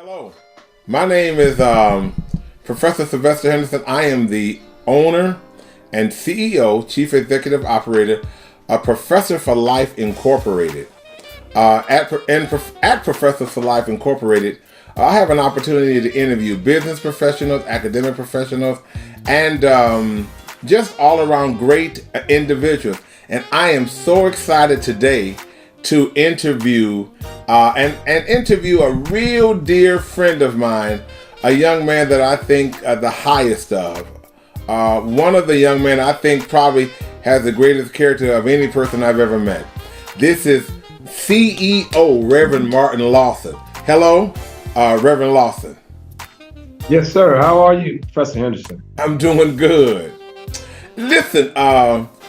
Hello, my name is Professor Silvester Henderson. I am the owner and CEO, Chief Executive Operator of Professor for Life Incorporated. At Professor for Life Incorporated, I have an opportunity to interview business professionals, academic professionals, and just all around great individuals. And I am so excited today to interview and interview a real dear friend of mine, a young man that I think the highest of. One of the young men I think probably has the greatest character of any person I've ever met. This is CEO Reverend Martin Lawson. Hello, Reverend Lawson. Yes, sir. How are you, Professor Henderson? I'm doing good. Listen,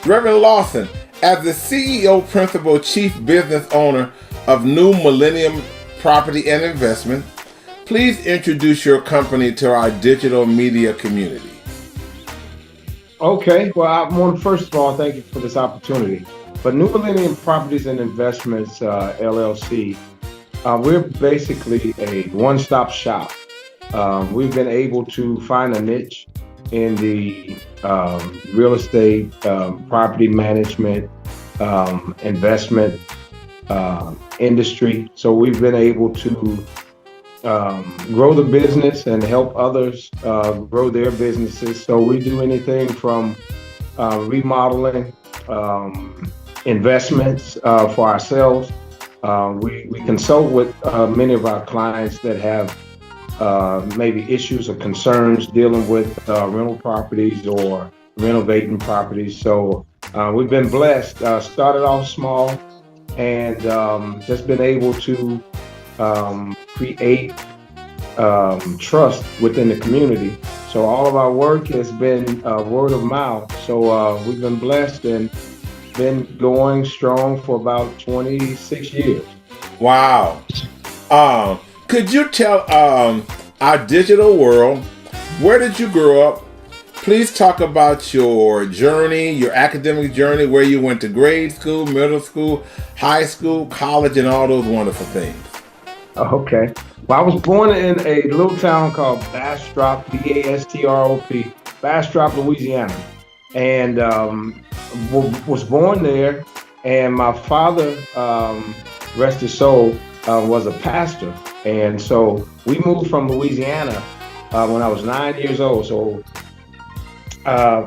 Reverend Lawson, as the CEO, Principal, Chief Business Owner of New Millennium Property and Investment, please introduce your company to our digital media community. Okay. Well, I want to first of all thank you for this opportunity. But New Millennium Properties and Investments, LLC, we're basically a one-stop shop. We've been able to find a niche in the real estate, property management, investment industry. So we've been able to grow the business and help others grow their businesses. So we do anything from remodeling, investments for ourselves. We consult with many of our clients that have maybe issues or concerns dealing with rental properties or renovating properties. So we've been blessed. Started off small and just been able to create trust within the community. So all of our work has been word of mouth. So we've been blessed and been going strong for about 26 years. Wow. Could you tell our digital world, where did you grow up? Please talk about your journey, your academic journey, where you went to grade school, middle school, high school, college, and all those wonderful things. Okay. Well, I was born in a little town called Bastrop, Bastrop, Bastrop, Louisiana, and was born there. And my father, rest his soul, was a pastor. And so we moved from Louisiana when I was 9 years old, so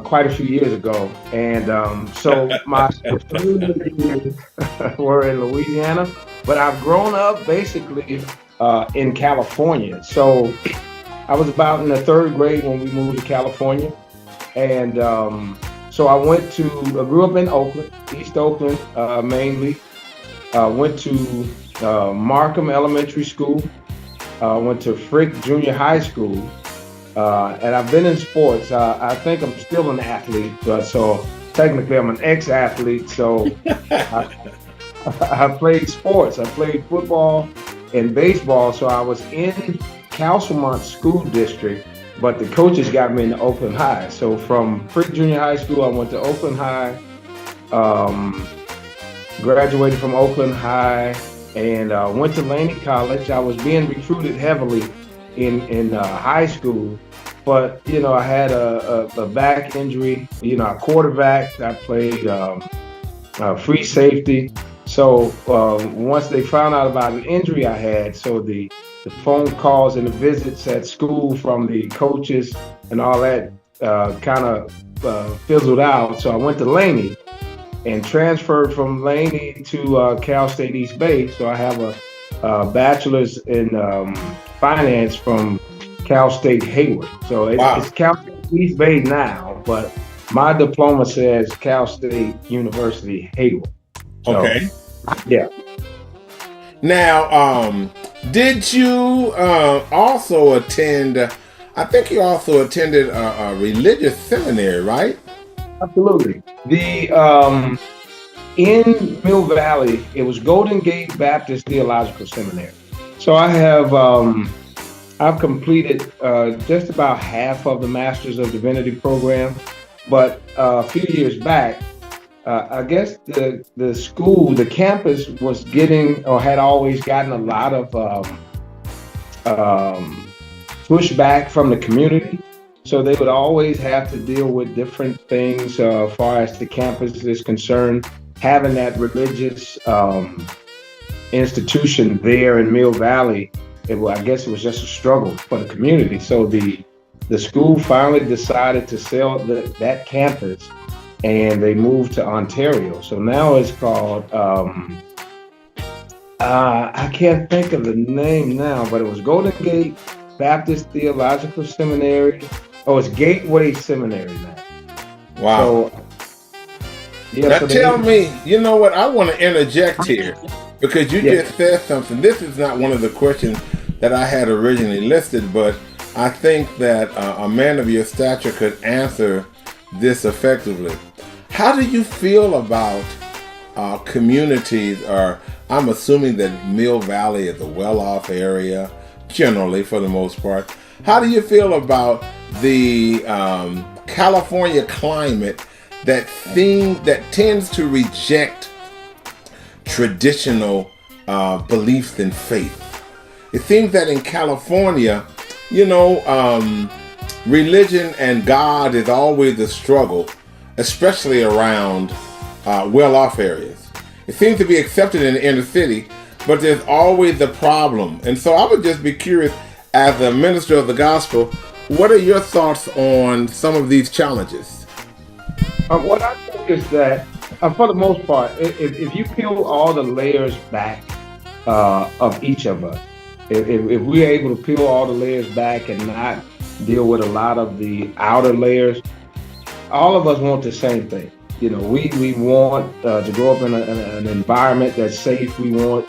quite a few years ago. And so my years were in Louisiana, but I've grown up basically in California. So I was about in the third grade when we moved to California. And so I grew up in Oakland, East Oakland mainly. Went to Markham Elementary School, went to Frick Junior High School, and I've been in sports. I think I'm still an athlete, so technically I'm an ex-athlete. So I played sports. I played football and baseball. So I was in Castlemont School District, but the coaches got me into Oakland High. So from Frick Junior High School, I went to Oakland High. Graduated from Oakland High and went to Laney College. I was being recruited heavily in high school, but I had a back injury. I quarterbacked. I played free safety. So once they found out about an injury I had, so the phone calls and the visits at school from the coaches and all that kind of fizzled out. So I went to Laney and transferred from Laney to Cal State East Bay. So I have a bachelor's in finance from Cal State Hayward. So it's Cal State East Bay now, but my diploma says Cal State University Hayward. So, okay. Yeah. Now, did you also attend, I think you also attended a religious seminary, right? Absolutely. In Mill Valley, it was Golden Gate Baptist Theological Seminary. So I've completed just about half of the Master of Divinity program, but a few years back, I guess the school, the campus was getting or had always gotten a lot of pushback from the community. So they would always have to deal with different things as far as the campus is concerned. Having that religious institution there in Mill Valley, I guess it was just a struggle for the community. So the school finally decided to sell that campus, and they moved to Ontario. So now it's called, I can't think of the name now, but it was Golden Gate Baptist Theological Seminary. Oh, it's Gateway Seminary now. Wow. So, yeah, now tell me, you know what? I want to interject here because you just said something. This is not one of the questions that I had originally listed, but I think that a man of your stature could answer this effectively. How do you feel about communities, or I'm assuming that Mill Valley is a well-off area, generally for the most part. How do you feel about the California climate that tends to reject traditional beliefs and faith? It seems that in California, religion and God is always a struggle, especially around well-off areas. It seems to be accepted in the inner city, but there's always a problem. And so I would just be curious, as a minister of the gospel, what are your thoughts on some of these challenges? What I think is that, for the most part, if you peel all the layers back of each of us, if we're able to peel all the layers back and not deal with a lot of the outer layers, all of us want the same thing. We want to grow up in an environment that's safe. We want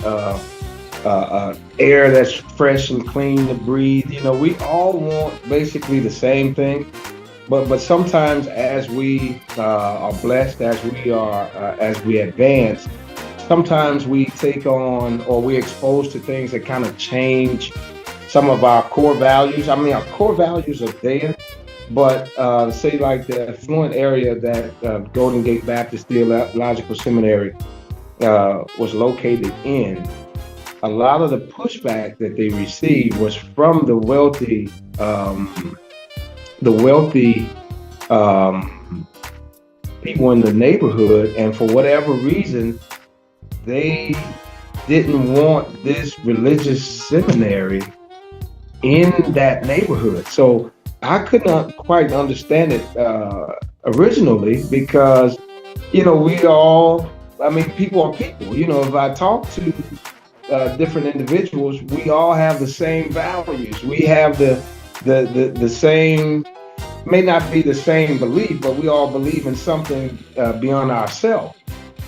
air that's fresh and clean to breathe. We all want basically the same thing. But sometimes, as we are blessed, as we advance, sometimes we take on, or we're exposed to things that kind of change some of our core values. I mean, our core values are there, but say like the affluent area that Golden Gate Baptist Theological Seminary was located in, a lot of the pushback that they received was from the wealthy people in the neighborhood, and for whatever reason, they didn't want this religious seminary in that neighborhood. So I could not quite understand it originally, because people are people. If I talk to different individuals, we all have the same values. We have the same, may not be the same belief, but we all believe in something beyond ourselves.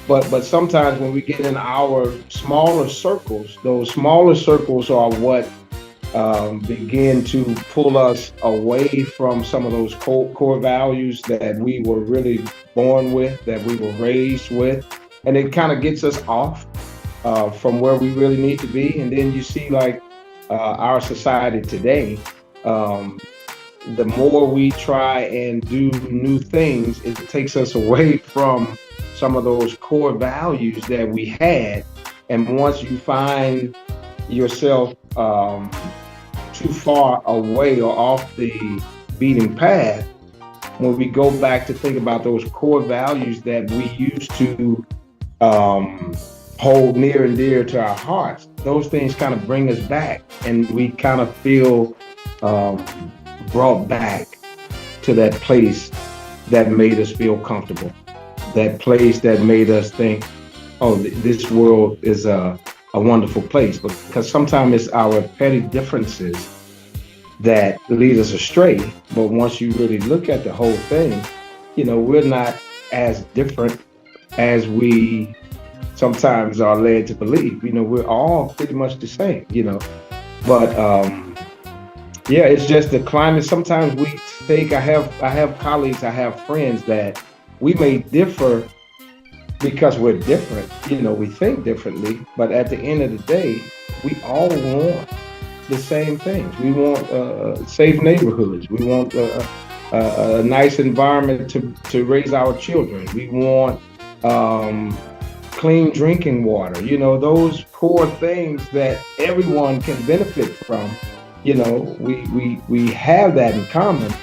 But sometimes when we get in our smaller circles, those smaller circles are what begin to pull us away from some of those core values that we were really born with, that we were raised with, and it kind of gets us off from where we really need to be. And then you see, like our society today, the more we try and do new things, it takes us away from some of those core values that we had. And once you find yourself too far away or off the beaten path, when we go back to think about those core values that we used to hold near and dear to our hearts, those things kind of bring us back, and we kind of feel brought back to that place that made us feel comfortable, that place that made us think, oh, this world is a wonderful place. Because sometimes it's our petty differences that lead us astray. But once you really look at the whole thing, we're not as different as we sometimes are led to believe. We're all pretty much the same, But it's just the climate. Sometimes we think, I have colleagues, I have friends that we may differ because we're different. We think differently, but at the end of the day, we all want the same things. We want safe neighborhoods. We want a nice environment to raise our children. We want clean drinking water. Those core things that everyone can benefit from. we have that in common.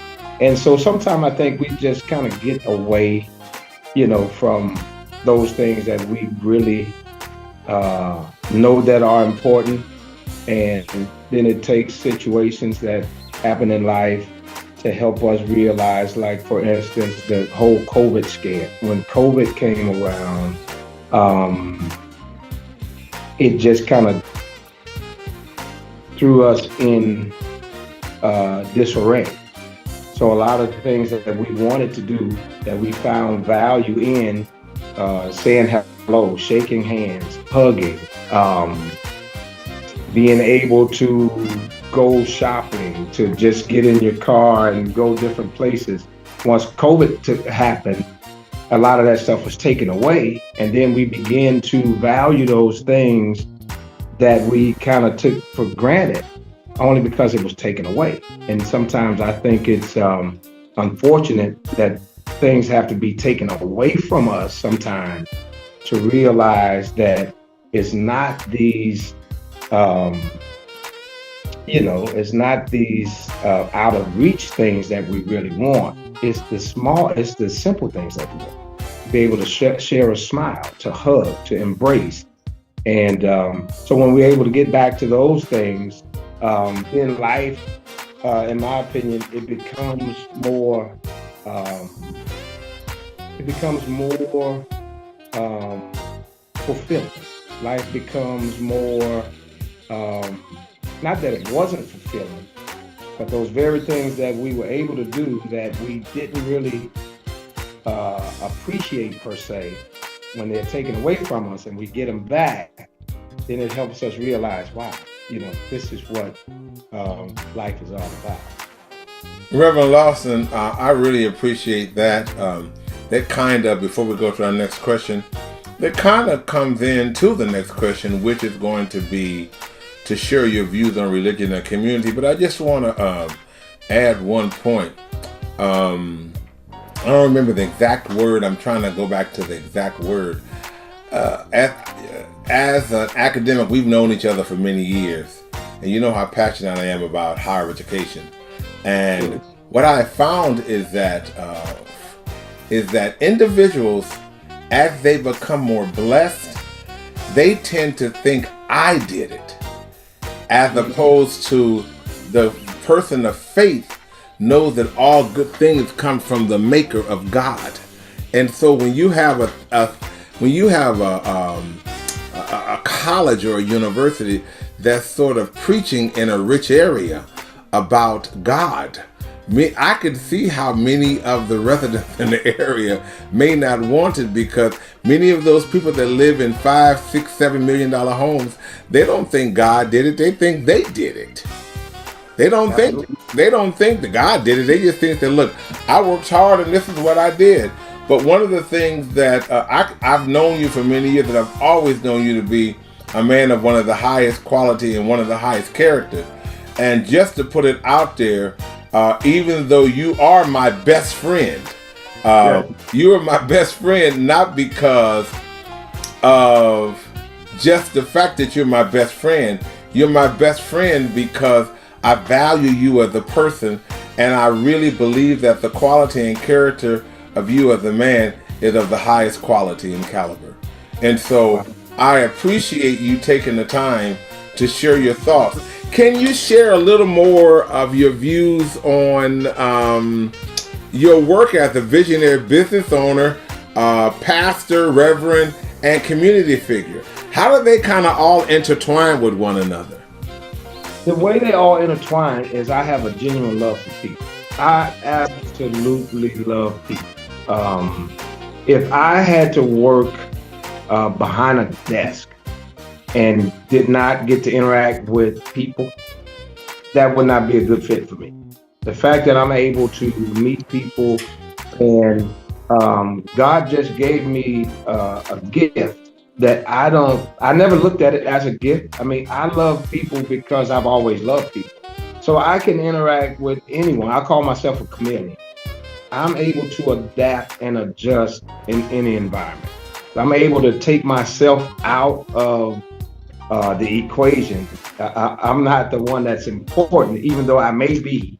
And so sometimes I think we just kind of get away, from those things that we really know that are important. And then it takes situations that happen in life to help us realize, like, for instance, the whole COVID scare. When COVID came around, it just kind of threw us in disarray. So a lot of the things that we wanted to do, that we found value in, saying hello, shaking hands, hugging, being able to go shopping, to just get in your car and go different places. Once COVID happened, a lot of that stuff was taken away. And then we began to value those things that we kind of took for granted only because it was taken away. And sometimes I think it's unfortunate that things have to be taken away from us sometimes to realize that it's not these it's not these out of reach things that we really want. It's the simple things that we want. Be able to share a smile, to hug, to embrace. And so when we're able to get back to those things, in life, in my opinion, it becomes more fulfilling. Life becomes more, not that it wasn't fulfilling, but those very things that we were able to do that we didn't really appreciate per se, when they're taken away from us and we get them back, then it helps us realize, wow, this is what life is all about. Reverend Lawson, I really appreciate that. That kind of, before we go to our next question, that kind of comes into the next question, which is going to be to share your views on religion and community. But I just want to add one point. I don't remember the exact word. I'm trying to go back to the exact word. As an academic, we've known each other for many years, and you know how passionate I am about higher education. And what I found is that individuals, as they become more blessed, they tend to think I did it, as opposed to the person of faith knows that all good things come from the Maker of God. And so when you have a college or a university that's sort of preaching in a rich area about God, I could see how many of the residents in the area may not want it, because many of those people that live in $5, $6, $7 million homes, they don't think God did it. They think they did it. They don't think that God did it. They just think that, look, I worked hard and this is what I did. But one of the things that I've known you for many years, that I've always known you to be a man of one of the highest quality and one of the highest character. And just to put it out there, even though you are my best friend, you are my best friend not because of just the fact that you're my best friend. You're my best friend because I value you as a person, and I really believe that the quality and character of you as a man is of the highest quality and caliber. And so I appreciate you taking the time to share your thoughts. Can you share a little more of your views on your work as a visionary business owner, pastor, reverend, and community figure? How do they kind of all intertwine with one another? The way they all intertwine is I have a genuine love for people. I absolutely love people. If I had to work behind a desk and did not get to interact with people, that would not be a good fit for me. The fact that I'm able to meet people, and God just gave me a gift that I never looked at it as a gift. I mean, I love people because I've always loved people. So I can interact with anyone. I call myself a chameleon. I'm able to adapt and adjust in any environment. I'm able to take myself out of the equation. I'm not the one that's important, even though I may be,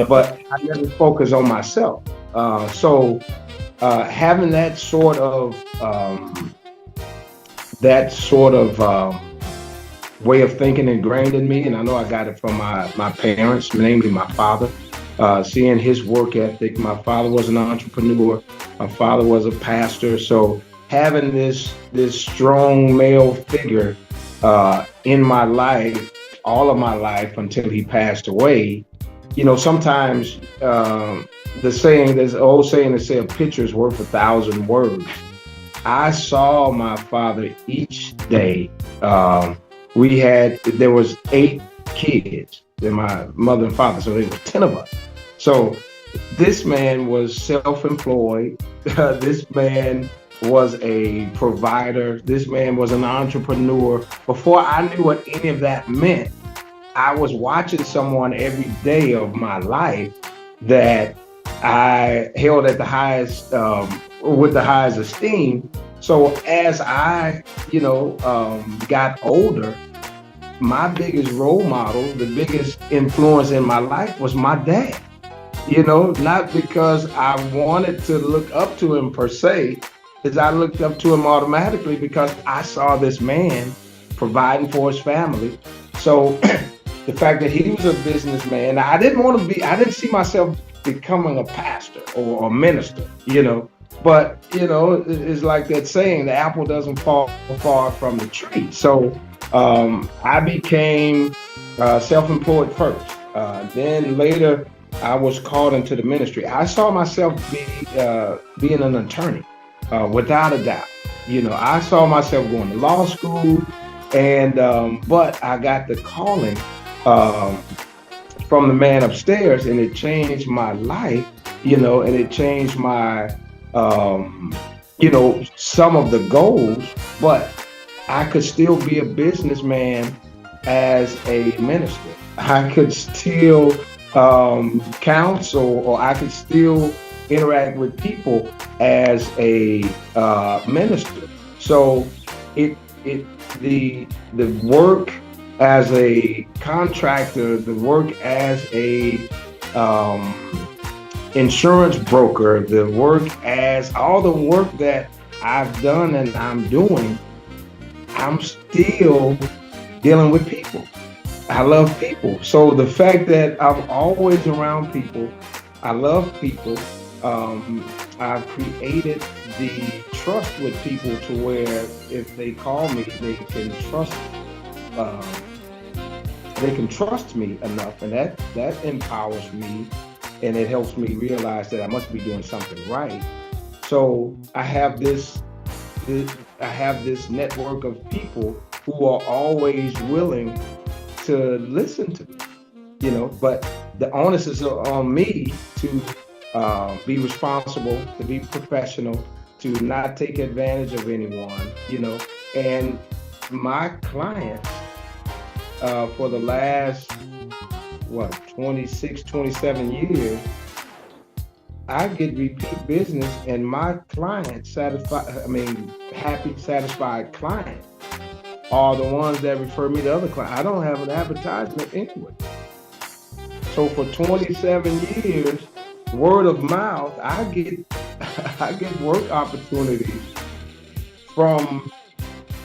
but I never focus on myself. So having that sort of way of thinking ingrained in me, and I know I got it from my parents, namely my father. Seeing his work ethic. My father was an entrepreneur. My father was a pastor. So having this strong male figure in my life, all of my life until he passed away. Sometimes there's an old saying that say a picture is worth 1,000 words. I saw my father each day. There was 8 kids, and my mother and father, so there were 10 of us. So this man was self-employed. This man was a provider. This man was an entrepreneur. Before I knew what any of that meant, I was watching someone every day of my life that I held at the highest, with the highest esteem. So as I, got older, my biggest role model, the biggest influence in my life was my dad. Not because I wanted to look up to him per se, as I looked up to him automatically because I saw this man providing for his family. So the fact that he was a businessman, I didn't see myself becoming a pastor or a minister, but, it's like that saying, the apple doesn't fall far from the tree. So I became self-employed first. Then later, I was called into the ministry. I saw myself being an attorney, without a doubt. I saw myself going to law school, and but I got the calling from the man upstairs, and it changed my life. And it changed my, some of the goals. But I could still be a businessman as a minister. I could still counsel, or I could still interact with people as a minister. So the work as a contractor, the work as a insurance broker, all the work that I've done and I'm doing, I'm still dealing with people. I love people. So the fact that I'm always around people, I love people. I've created the trust with people to where if they call me, they can trust me enough, and that empowers me, and it helps me realize that I must be doing something right. So I have this network of people who are always willing to listen to me, but the onus is on me to be responsible, to be professional, to not take advantage of anyone, and my clients for the last 26, 27 years, I get repeat business, and my clients happy, satisfied clients are the ones that refer me to other clients. I don't have an advertisement anyway. So for 27 years, word of mouth, I get work opportunities from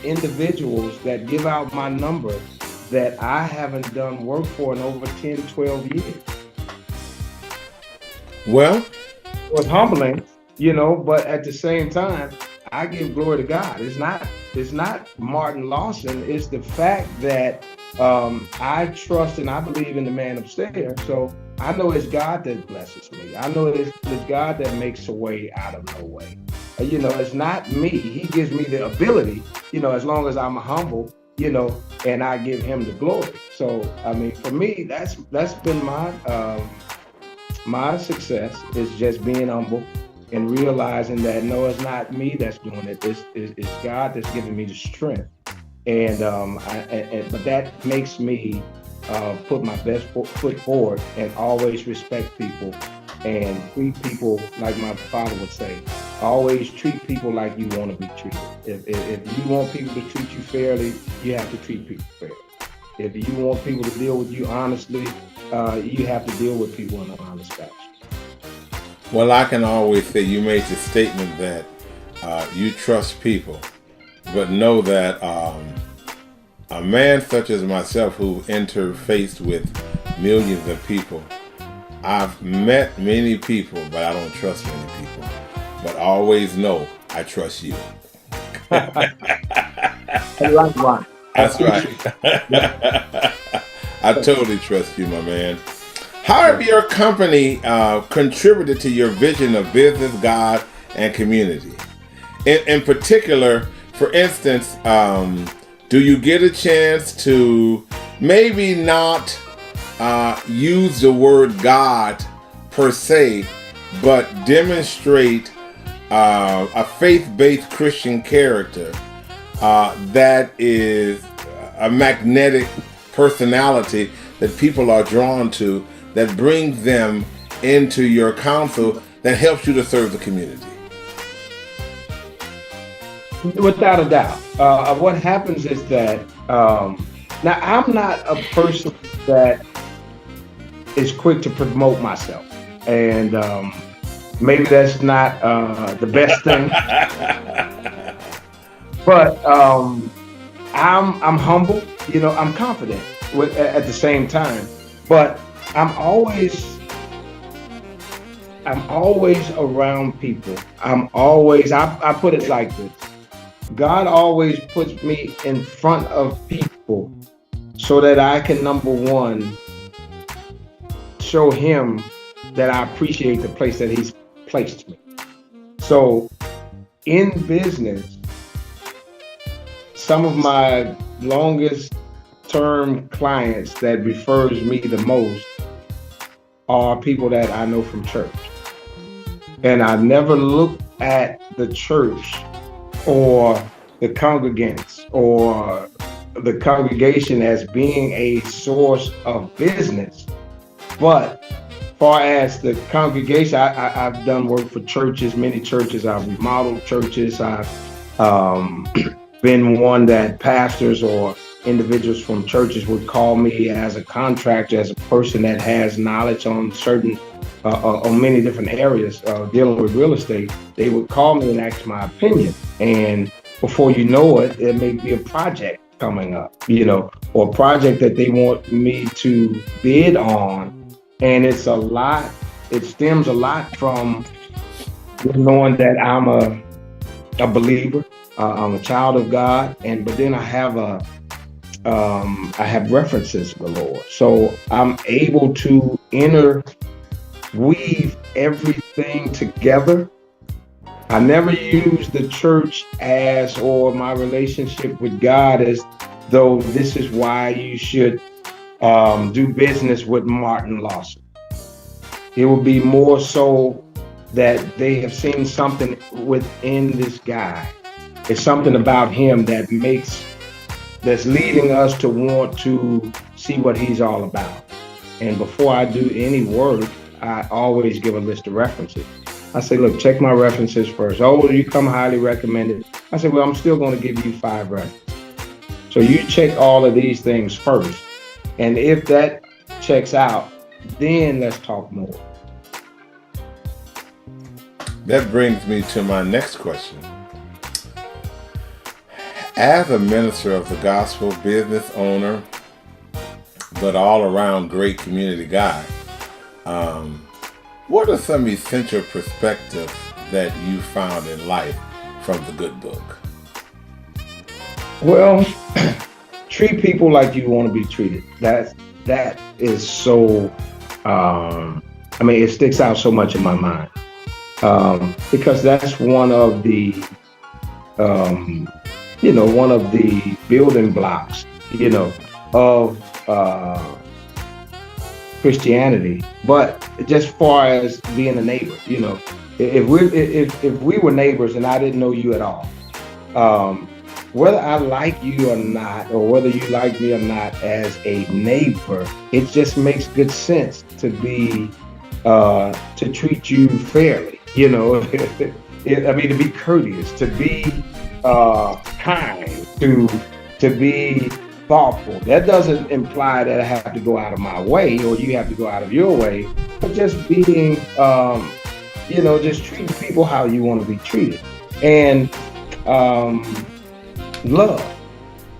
individuals that give out my number that I haven't done work for in over 10, 12 years. Well, it was humbling, but at the same time, I give glory to God. It's not Martin Lawson. It's the fact that I trust and I believe in the man upstairs. So I know it's God that blesses me. I know it's God that makes a way out of no way. It's not me. He gives me the ability, as long as I'm humble, and I give him the glory. So, for me, that's been my success, is just being humble and realizing that, no, it's not me that's doing it. It's God that's giving me the strength. And but that makes me put my best foot forward and always respect people and treat people like my father would say, always treat people like you want to be treated. If you want people to treat you fairly, you have to treat people fairly. If you want people to deal with you honestly, you have to deal with people in an honest fashion. Well, I can always say you made the statement that you trust people, but know that a man such as myself who interfaced with millions of people, I've met many people, but I don't trust many people. But always know I trust you. I like one. That's right. I totally trust you, my man. How have your company contributed to your vision of business, God, and community? In particular, for instance, do you get a chance to maybe not use the word God per se, but demonstrate a faith-based Christian character that is a magnetic personality that people are drawn to, that brings them into your counsel, that helps you to serve the community? Without a doubt. What happens is that, now I'm not a person that is quick to promote myself. And maybe that's not the best thing. But I'm humble, I'm confident at the same time. But I'm always around people. I put it like this. God always puts me in front of people so that I can, number one, show him that I appreciate the place that he's placed me. So in business, some of my longest term clients that refers me the most are people that I know from church. And I never look at the church or the congregants or the congregation as being a source of business. But far as the congregation, I've done work for churches, many churches. I've remodeled churches. I've been one that pastors or individuals from churches would call me as a contractor, as a person that has knowledge on certain, on many different areas dealing with real estate. They would call me and ask my opinion. And before you know it, there may be a project coming up, or a project that they want me to bid on. And it stems a lot from knowing that I'm a believer, I'm a child of God, but then I have references to the Lord. So I'm able to interweave everything together. I never use the church or my relationship with God as though this is why you should do business with Martin Lawson. It would be more so that they have seen something within this guy. It's something about him that's leading us to want to see what he's all about. And before I do any work, I always give a list of references. I say, look, check my references first. Oh, you come highly recommended. I say, well, I'm still going to give you 5 references. So you check all of these things first. And if that checks out, then let's talk more. That brings me to my next question. As a minister of the gospel, business owner, but all around great community guy, what are some essential perspectives that you found in life from the good book? Well, treat people like you want to be treated. That is so, it sticks out so much in my mind. Because that's one of the building blocks, of Christianity. But just far as being a neighbor, if we were neighbors and I didn't know you at all, whether I like you or not, or whether you like me or not as a neighbor, it just makes good sense to treat you fairly. to be courteous, to be kind, to be thoughtful. That doesn't imply that I have to go out of my way or you have to go out of your way, but just being, just treating people how you want to be treated. And love.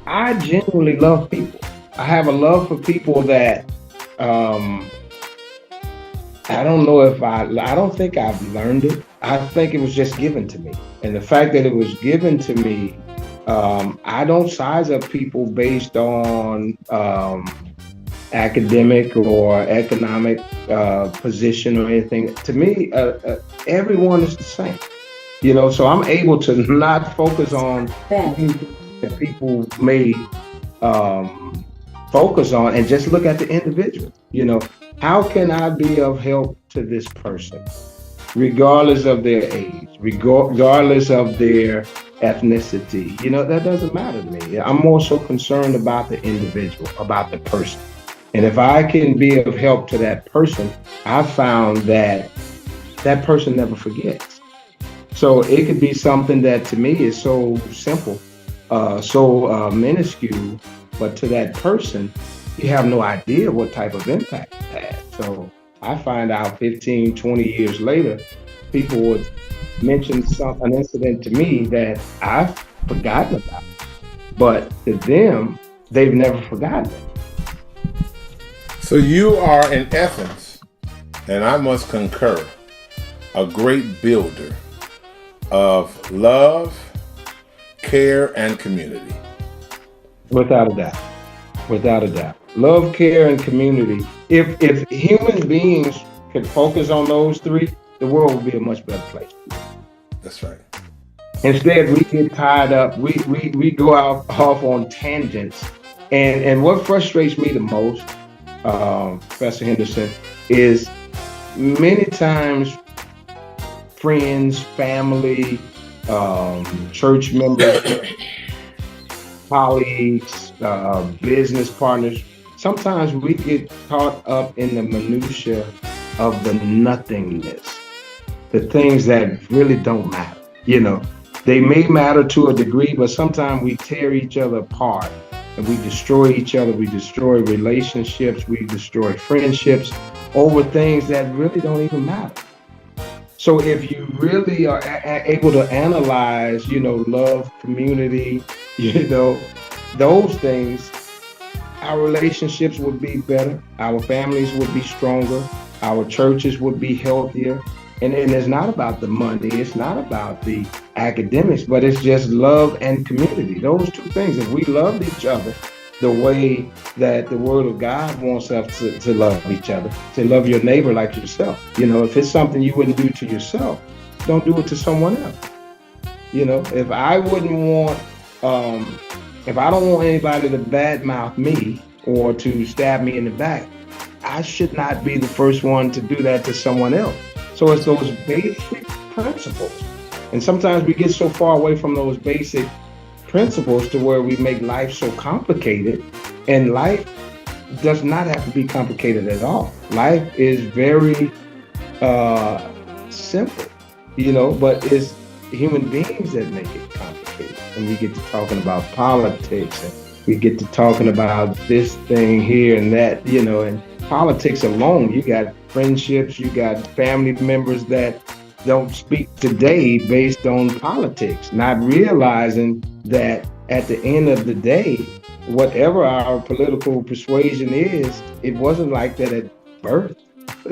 I genuinely love people. I have a love for people that I don't know if I don't think I've learned it. I think it was just given to me. And the fact that it was given to me, I don't size up people based on academic or economic position or anything. To me, everyone is the same. So I'm able to not focus on things that people may focus on and just look at the individual. How can I be of help to this person, regardless of their age, regardless of their ethnicity? That doesn't matter to me. I'm more so concerned about the individual, about the person. And if I can be of help to that person, I found that that person never forgets. So it could be something that to me is so simple, so minuscule, but to that person, you have no idea what type of impact it had. So I find out 15, 20 years later, people would mention an incident to me that I've forgotten about. But to them, they've never forgotten it. So you are, in essence, and I must concur, a great builder of love, care, and community. Without a doubt. Without a doubt. Love, care, and community. If human beings could focus on those three, the world would be a much better place. That's right. Instead, we get tied up. We go off on tangents. And what frustrates me the most, Professor Henderson, is many times friends, family, church members, colleagues, business partners, sometimes we get caught up in the minutia of the nothingness, the things that really don't matter. They may matter to a degree, but sometimes we tear each other apart and we destroy each other. We destroy relationships. We destroy friendships over things that really don't even matter. So if you really are able to analyze, love, community, those things, our relationships would be better. Our families would be stronger. Our churches would be healthier. And it's not about the money. It's not about the academics, but it's just love and community. Those two things. If we loved each other the way that the Word of God wants us to love each other, to love your neighbor like yourself. If it's something you wouldn't do to yourself, don't do it to someone else. If I wouldn't want, if I don't want anybody to badmouth me or to stab me in the back, I should not be the first one to do that to someone else. So it's those basic principles. And sometimes we get so far away from those basic principles to where we make life so complicated, and life does not have to be complicated at all. Life is very simple, but it's human beings that make it complicated. And we get to talking about politics, and we get to talking about this thing here and that, and politics alone, you got friendships, you got family members that don't speak today based on politics, not realizing that at the end of the day, whatever our political persuasion is, it wasn't like that at birth.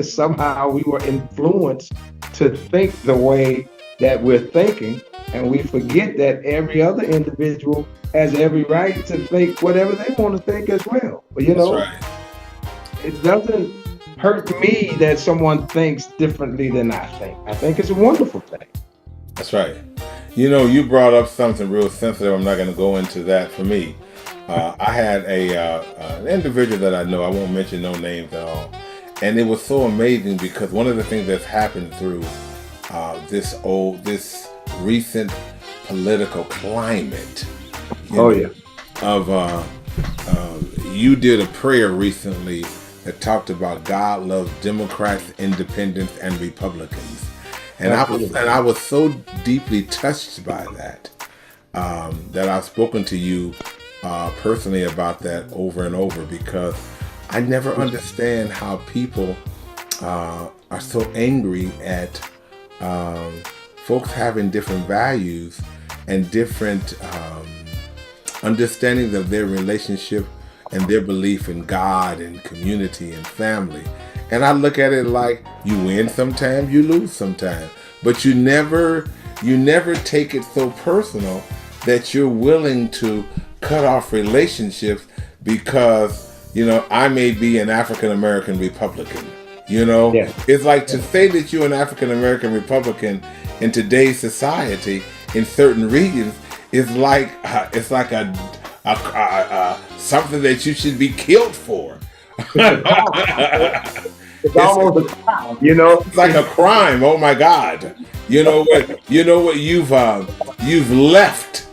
Somehow we were influenced to think the way that we're thinking, and we forget that every other individual has every right to think whatever they want to think as well. That's right. It doesn't hurt me that someone thinks differently than I think. I think it's a wonderful thing. That's right. You brought up something real sensitive. I'm not going to go into that for me. I had an individual that I know, I won't mention no names at all. And it was so amazing because one of the things that's happened through this recent political climate. You did a prayer recently that talked about God loves Democrats, independents, and Republicans. And I was so deeply touched by that, that I've spoken to you personally about that over and over, because I never understand how people are so angry at folks having different values and different understandings of their relationship and their belief in God and community and family. And I look at it like, you win sometimes, you lose sometimes, but you never take it so personal that you're willing to cut off relationships because, I may be an African American Republican. It's like to say that you're an African American Republican in today's society in certain regions is like it's like a something that you should be killed for. It's almost a crime, It's like a crime. Oh my God! You know what? You've left.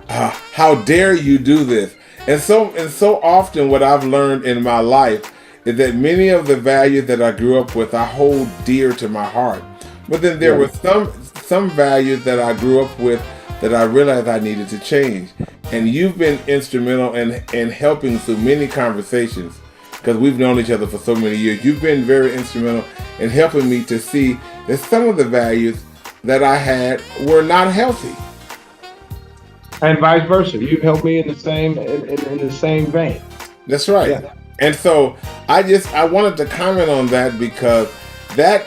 How dare you do this? And so often, what I've learned in my life is that many of the values that I grew up with, I hold dear to my heart. But then there were some values that I grew up with that I realized I needed to change. And you've been instrumental in helping through many conversations, because we've known each other for so many years. You've been very instrumental in helping me to see that some of the values that I had were not healthy. And vice versa. You've helped me in the same vein. That's right. Yeah. And so I wanted to comment on that, because that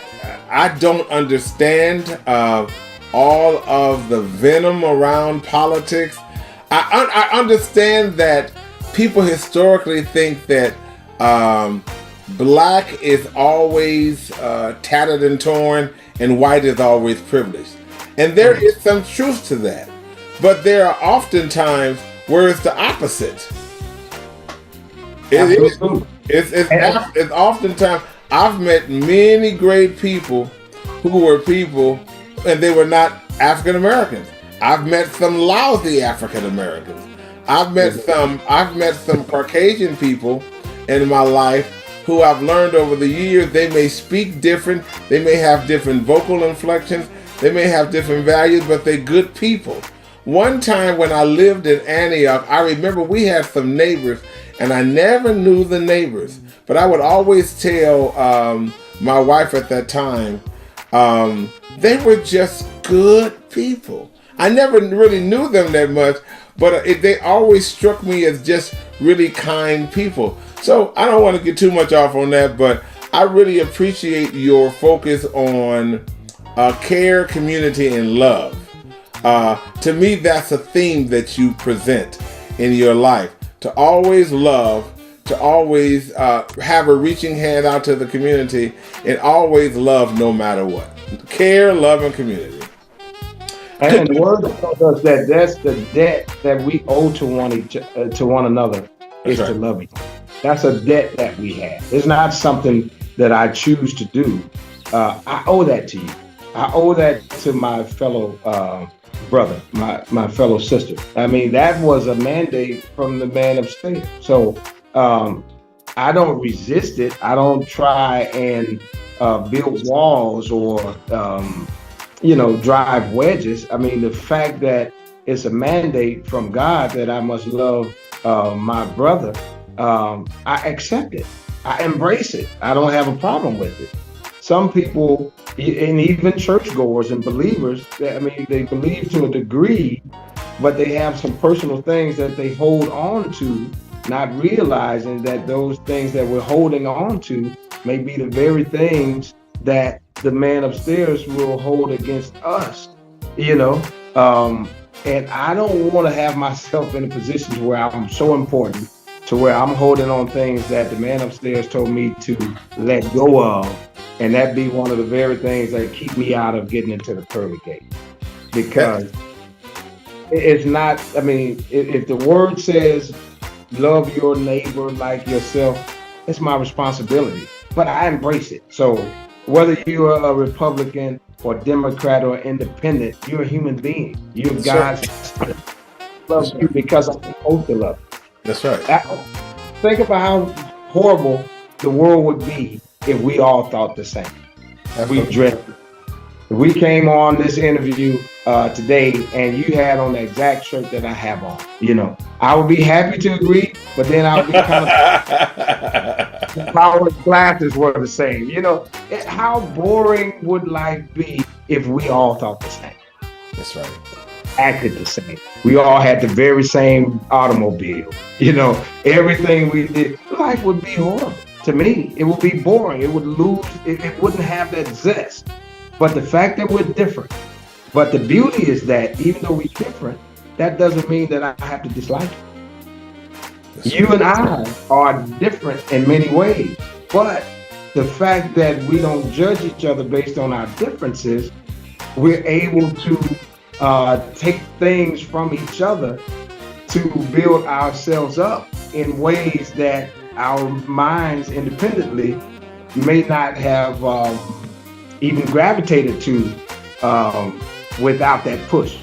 I don't understand all of the venom around politics. I understand that people historically think that black is always tattered and torn and white is always privileged. And there is some truth to that. But there are often times where it's the opposite. It's oftentimes, I've met many great people who were people and they were not African Americans. I've met some lousy African Americans. I've met some Caucasian people in my life who I've learned over the years, they may speak different, they may have different vocal inflections, they may have different values, but they're good people. One time when I lived in Antioch, I remember we had some neighbors, and I never knew the neighbors, but I would always tell my wife at that time, they were just good people. I never really knew them that much, but they always struck me as just really kind people. So I don't want to get too much off on that, but I really appreciate your focus on care, community, and love. To me, that's a theme that you present in your life. To always love, to always have a reaching hand out to the community, and always love no matter what. Care, love, and community. And the word tells us that that's the debt that we owe to one another, is to love each other. That's a debt that we have. It's not something that I choose to do. I owe that to you. I owe that to my fellow brother, my fellow sister. I mean, that was a mandate from the man upstairs. So I don't resist it. I don't try and build walls or drive wedges. I mean, the fact that it's a mandate from God that I must love my brother, I accept it. I embrace it. I don't have a problem with it. Some people, and even churchgoers and believers, they believe to a degree, but they have some personal things that they hold on to, not realizing that those things that we're holding on to may be the very things that the man upstairs will hold against us, and I don't want to have myself in a position where I'm so important to where I'm holding on things that the man upstairs told me to let go of, and that be one of the very things that keep me out of getting into the pearly gate. Because it's not, if the word says love your neighbor like yourself, it's my responsibility, but I embrace it. So whether you're a Republican or Democrat or independent, you're a human being. You're God's son. Loves you because I'm supposed to love you. That's right. Think about how horrible the world would be if we all thought the same. We dressed. We came on this interview today, and you had on the exact shirt that I have on. I would be happy to agree, but then I would be kind of if our glasses were the same. How boring would life be if we all thought the same? That's right. Acted the same. We all had the very same automobile. Everything we did, life would be horrible. To me, it would be boring. It would lose. It wouldn't have that zest. But the fact that we're different. But the beauty is that even though we're different, that doesn't mean that I have to dislike it. You and I are different in many ways. But the fact that we don't judge each other based on our differences, we're able to take things from each other to build ourselves up in ways that our minds independently may not have even gravitated to without that push.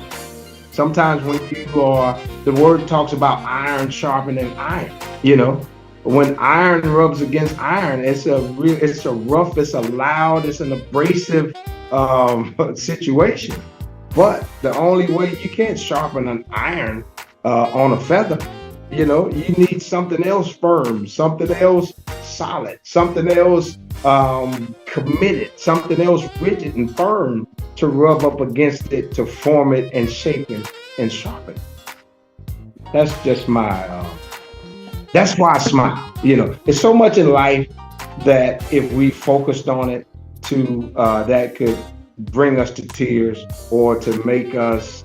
Sometimes when the word talks about iron sharpening iron, when iron rubs against iron, it's a rough, it's a loud, it's an abrasive situation. But the only way you can't sharpen an iron on a feather, you need something else firm, something else solid, something else committed, something else rigid and firm to rub up against it, to form it and shape it and sharpen it. That's just that's why I smile. There's so much in life that if we focused on it that could bring us to tears or to make us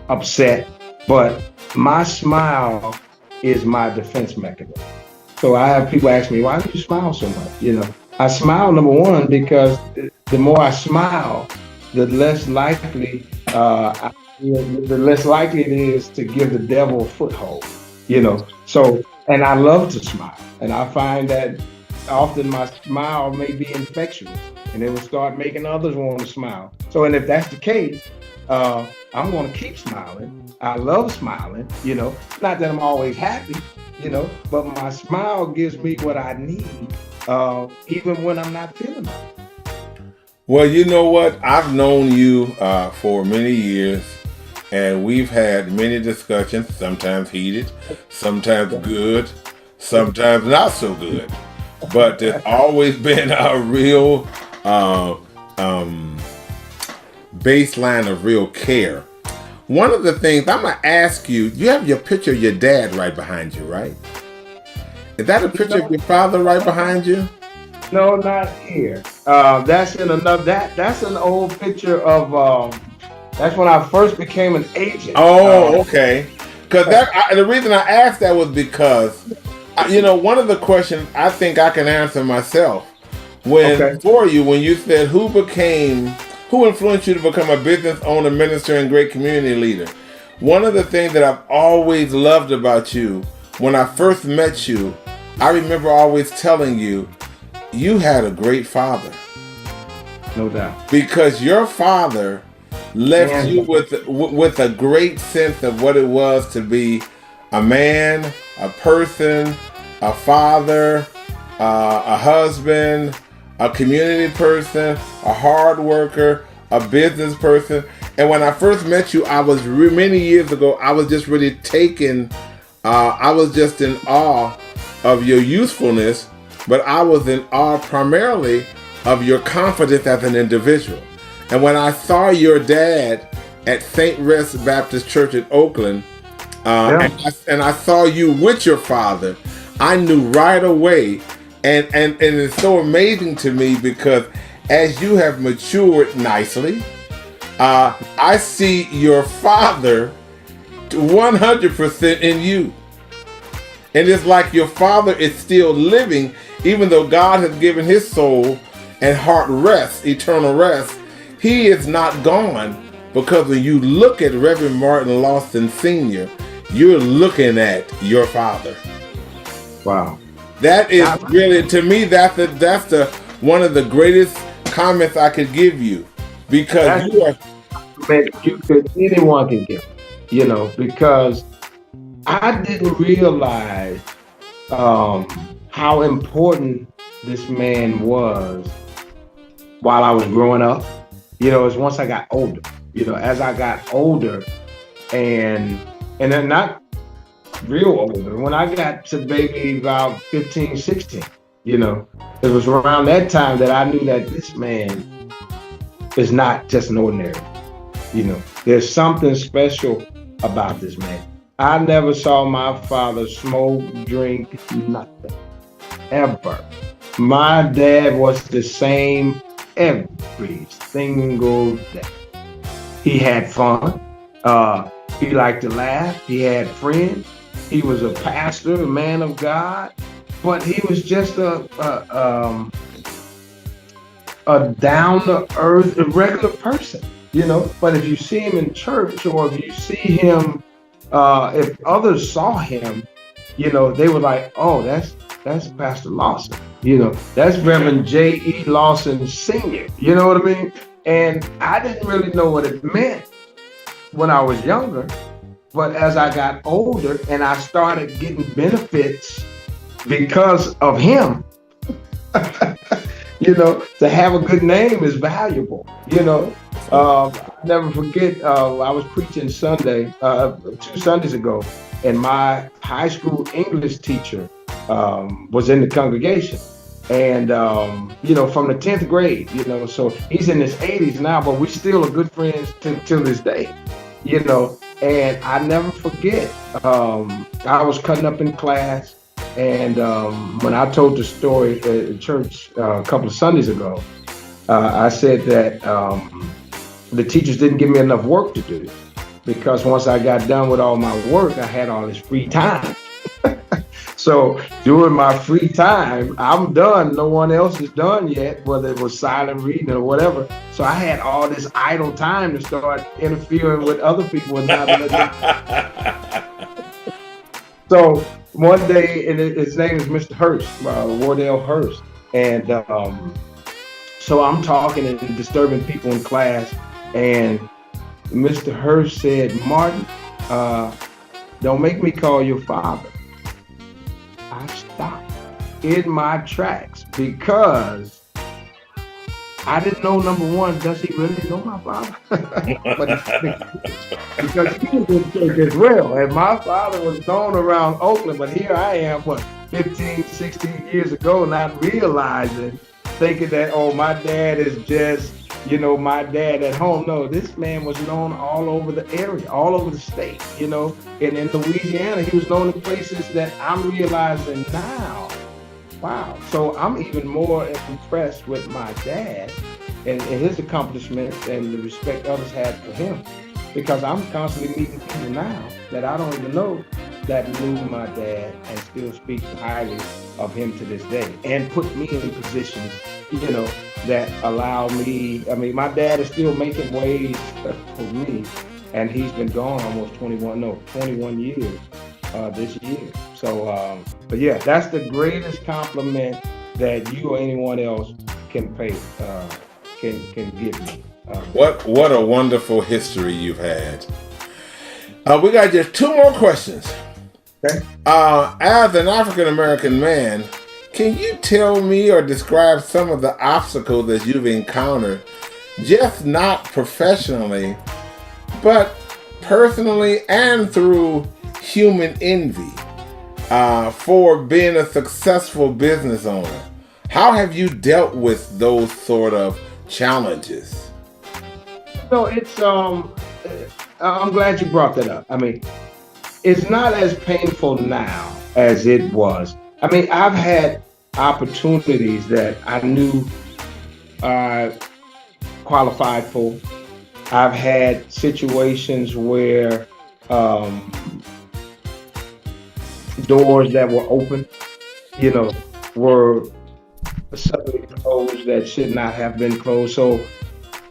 upset. But my smile is my defense mechanism. So I have people ask me, why do you smile so much? I smile, number one, because the more I smile, the less likely it is to give the devil a foothold. So, and I love to smile, and I find that often my smile may be infectious, and it will start making others want to smile. So, and if that's the case, I'm going to keep smiling. I love smiling, not that I'm always happy, but my smile gives me what I need, even when I'm not feeling it. Well, you know what? I've known you for many years, and we've had many discussions, sometimes heated, sometimes good, sometimes not so good. But there's always been a real baseline of real care. One of the things I'm going to ask you have your picture of your dad right behind you, right? Is that a picture of your father right behind you? No, not here. That's in another. That's an old picture of. That's when I first became an agent. Oh, okay. Because the reason I asked that was because, one of the questions I think I can answer myself for you when you said who influenced you to become a business owner, minister, and great community leader. One of the things that I've always loved about you, when I first met you, I remember always telling you, you had a great father. No doubt. Because your father left you with a great sense of what it was to be a man, a person, a father, a husband, a community person, a hard worker, a business person. And when I first met you, many years ago, I was just really taken. I was just in awe of your usefulness, but I was in awe primarily of your confidence as an individual. And when I saw your dad at St. Rest Baptist Church in Oakland, and I saw you with your father, I knew right away. And it's so amazing to me because as you have matured nicely, I see your father 100% in you. And it's like your father is still living, even though God has given his soul and heart rest, eternal rest. He is not gone, because when you look at Reverend Martin Lawson Sr., you're looking at your father. Wow. That is really, to me, that's the one of the greatest comments I could give you, because anyone can give, because I didn't realize how important this man was while I was growing up. is once I got older. As I got older, and then not real older, when I got to maybe about 15, 16, it was around that time that I knew that this man is not just an ordinary. There's something special about this man. I never saw my father smoke, drink, nothing, ever. My dad was the same every single day. He had fun. He liked to laugh. He had friends. He was a pastor, a man of God, but he was just a down-to-earth, a regular person. But if you see him in church, or if you see him, if others saw him, they were like, "Oh, that's Pastor Lawson. That's Reverend J.E. Lawson Sr." You know what I mean? And I didn't really know what it meant when I was younger, but as I got older and I started getting benefits because of him, to have a good name is valuable. I'll never forget, I was preaching Sunday, 2 Sundays ago, and my high school English teacher was in the congregation. And, from the 10th grade, so he's in his 80s now, but we still are good friends till this day, and I never forget, I was cutting up in class, and when I told the story at church a couple of Sundays ago, I said that the teachers didn't give me enough work to do, because once I got done with all my work, I had all this free time. So during my free time, I'm done. No one else is done yet, whether it was silent reading or whatever. So I had all this idle time to start interfering with other people. And not So one day, and his name is Mr. Hurst, Wardell Hurst. And so I'm talking and disturbing people in class. And Mr. Hurst said, "Martin, don't make me call your father." I stopped in my tracks because I didn't know, number one, does he really know my father? Because he was in church as well. And my father was known around Oakland, but here I am, 15, 16 years ago, not realizing, thinking that, oh, my dad is just, my dad at home. No, this man was known all over the area, all over the state, and in Louisiana, he was known in places that I'm realizing now. Wow. So I'm even more impressed with my dad and his accomplishments and the respect others had for him, because I'm constantly meeting people now that I don't even know that knew my dad and still speak highly of him to this day, and put me in positions, that allow me. I mean, my dad is still making ways for me, and he's been gone almost 21 years this year. So, but yeah, that's the greatest compliment that you or anyone else can pay, can give me. What a wonderful history you've had. We got just 2 more questions. Okay. As an African American man, can you tell me or describe some of the obstacles that you've encountered, just not professionally, but personally and through human envy, for being a successful business owner? How have you dealt with those sort of challenges? So it's I'm glad you brought that up. I mean, it's not as painful now as it was. I mean, I've had opportunities that I knew I qualified for. I've had situations where doors that were open, were suddenly closed that should not have been closed. So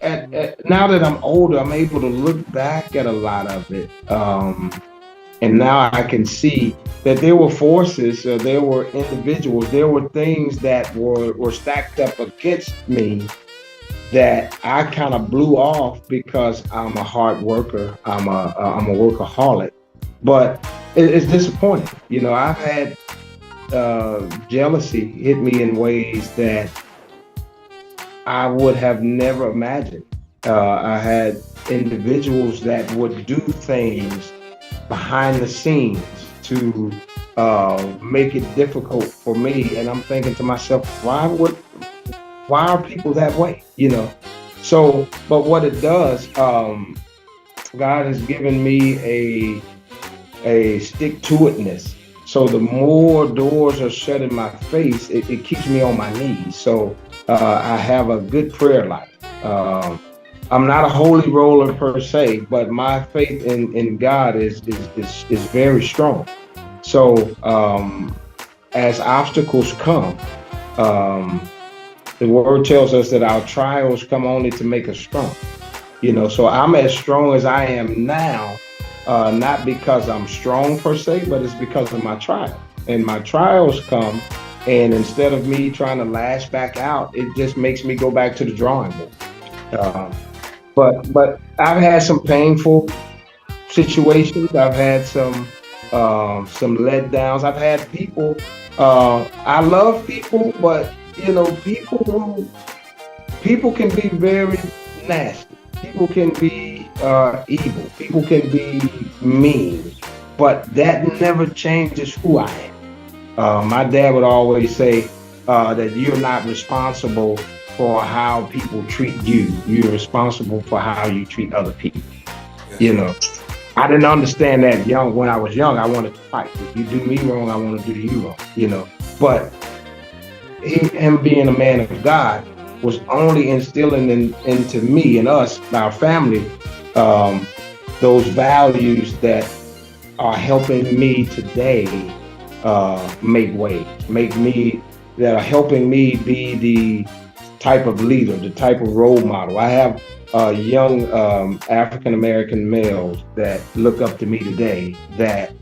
now that I'm older, I'm able to look back at a lot of it. And now I can see that there were forces, there were individuals, there were things that were stacked up against me that I kind of blew off because I'm a hard worker. I'm a workaholic, but it's disappointing. I've had jealousy hit me in ways that I would have never imagined. I had individuals that would do things behind the scenes to make it difficult for me. And I'm thinking to myself, why are people that way? So, but what it does, God has given me a stick-to-itness. So the more doors are shut in my face, it keeps me on my knees. So I have a good prayer life. I'm not a holy roller per se, but my faith in God is very strong. So as obstacles come, the word tells us that our trials come only to make us strong. So I'm as strong as I am now, not because I'm strong per se, but it's because of my trial. And my trials come, and instead of me trying to lash back out, it just makes me go back to the drawing board. But I've had some painful situations. I've had some letdowns. I've had people. I love people, but people can be very nasty. People can be evil. People can be mean, but that never changes who I am. My dad would always say that you're not responsible for how people treat you. You're responsible for how you treat other people. I didn't understand that when I was young. I wanted to fight. If you do me wrong, I want to do you wrong. But him being a man of God was only instilling into me and us, our family, those values that are helping me today make waves, that are helping me be the type of leader, the type of role model. I have young African-American males that look up to me today that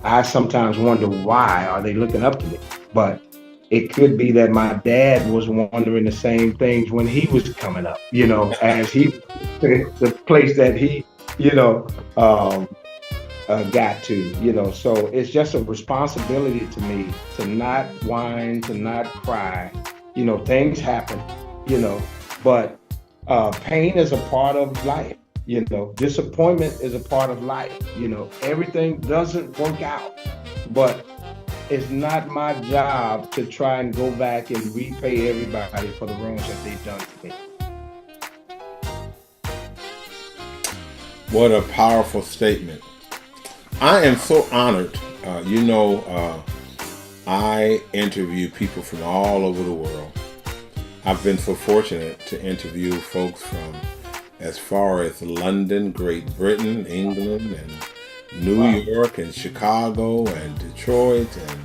I sometimes wonder, why are they looking up to me? But it could be that my dad was wondering the same things when he was coming up, as he, the place that he, got to, so it's just a responsibility to me to not whine, to not cry. Things happen, but pain is a part of life. Disappointment is a part of life. Everything doesn't work out, but it's not my job to try and go back and repay everybody for the wrongs that they've done to me. What a powerful statement. I am so honored. I interview people from all over the world. I've been so fortunate to interview folks from as far as London, Great Britain, England, and New York, and Chicago, and Detroit, and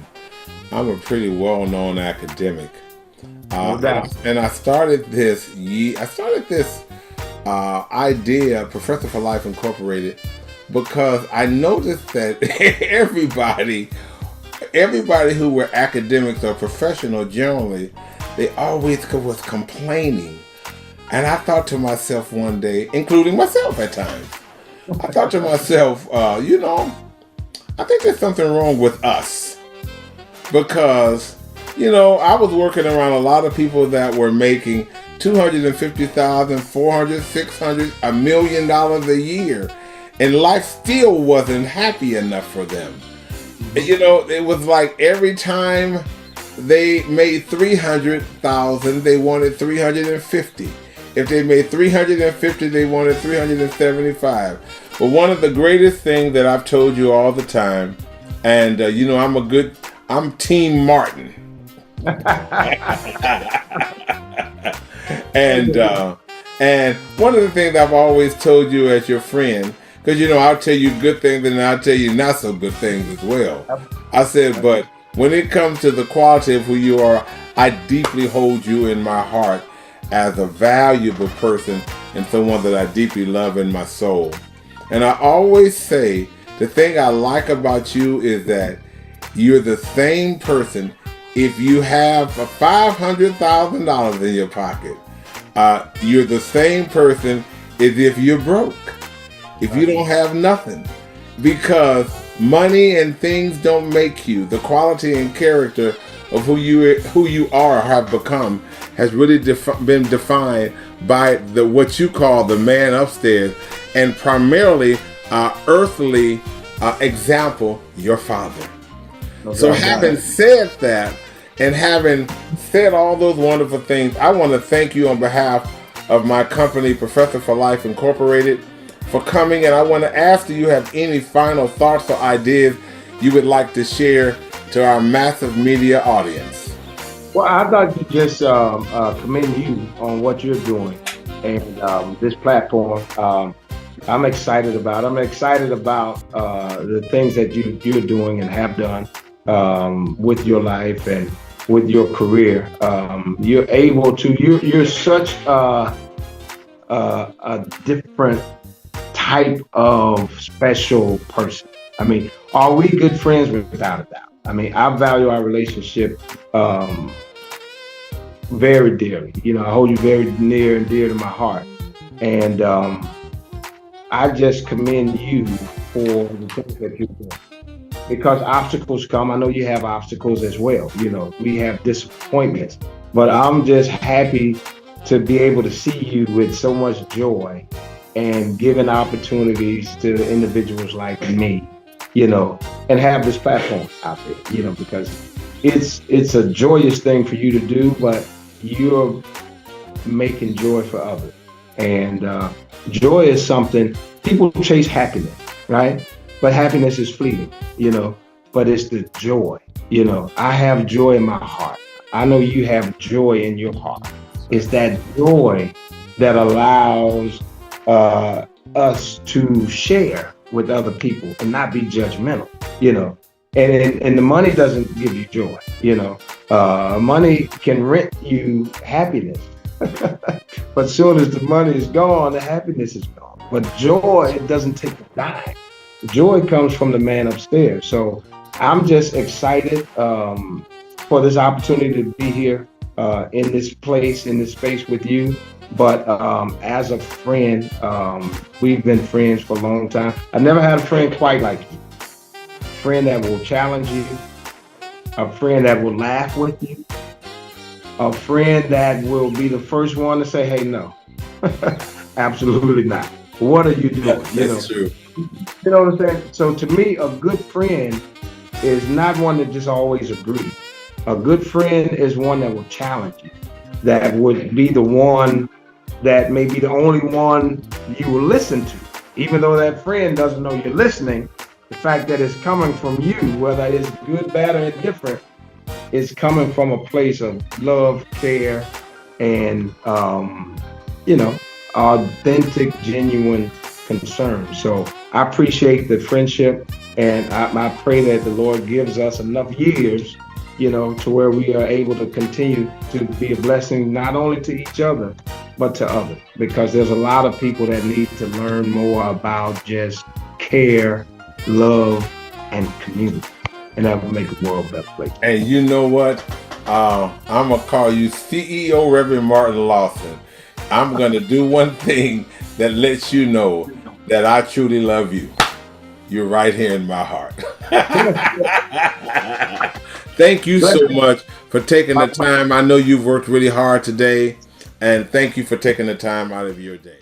I'm a pretty well-known academic. And I started this idea, Professor for Life Incorporated, because I noticed that everybody who were academics or professional generally, they always was complaining. And I thought to myself one day, including myself at times, I thought to myself, I think there's something wrong with us. Because, I was working around a lot of people that were making $250,000, $400,000, $600,000, $1 million a year. And life still wasn't happy enough for them. It was like every time they made $300,000, they wanted $350,000. If they made $350,000, they wanted $375,000. But one of the greatest things that I've told you all the time, and I'm Team Martin. And one of the things I've always told you as your friend, because I'll tell you good things and I'll tell you not so good things as well. I said, but when it comes to the quality of who you are, I deeply hold you in my heart as a valuable person and someone that I deeply love in my soul. And I always say, the thing I like about you is that you're the same person. If you have $500,000 in your pocket, you're the same person as if you're broke. If you don't have nothing, because money and things don't make you. The quality and character of who you are or have become has really been defined by what you call the man upstairs, and primarily earthly example, your father. So having said that, and having said all those wonderful things, I want to thank you on behalf of my company, Professor for Life Incorporated, for coming. And I want to ask, do you have any final thoughts or ideas you would like to share to our massive media audience? Well, I'd like to just commend you on what you're doing and this platform. I'm excited about. I'm excited about the things that you're doing and have done with your life and with your career. You're able to. You're such a different type of special person. I mean, are we good friends? Without a doubt. I mean, I value our relationship very dearly. You know, I hold you very near and dear to my heart, and I just commend you for the things that you're doing. Because obstacles come. I know you have obstacles as well. You know, we have disappointments, but I'm just happy to be able to see you with so much joy and giving opportunities to individuals like me, you know, and have this platform out there, you know, because it's a joyous thing for you to do, but you're making joy for others. And joy is something, people chase happiness, right? But happiness is fleeting, you know, but it's the joy, you know. I have joy in my heart. I know you have joy in your heart. It's that joy that allows us to share with other people and not be judgmental, you know. And the money doesn't give you joy, you know. Money can rent you happiness. But as soon as the money is gone, the happiness is gone. But joy, it doesn't take a dime. Joy comes from the man upstairs. So I'm just excited for this opportunity to be here in this place, in this space with you. But as a friend, we've been friends for a long time. I've never had a friend quite like you. A friend that will challenge you, a friend that will laugh with you, a friend that will be the first one to say, hey, no, absolutely not. What are you doing? That's true. You know what I'm saying? So to me, a good friend is not one that just always agrees. A good friend is one that will challenge you, that would be the one that may be the only one you will listen to. Even though that friend doesn't know you're listening, the fact that it's coming from you, whether it's good, bad, or indifferent, it's coming from a place of love, care, and, you know, authentic, genuine concern. So I appreciate the friendship, and I pray that the Lord gives us enough years, you know, to where we are able to continue to be a blessing, not only to each other, but to others, because there's a lot of people that need to learn more about just care, love, and community. And that will make the world a better place. And you know what? I'm going to call you CEO Reverend Martin Lawson. I'm going to do one thing that lets you know that I truly love you. You're right here in my heart. Thank you so much for taking the time. I know you've worked really hard today, and thank you for taking the time out of your day.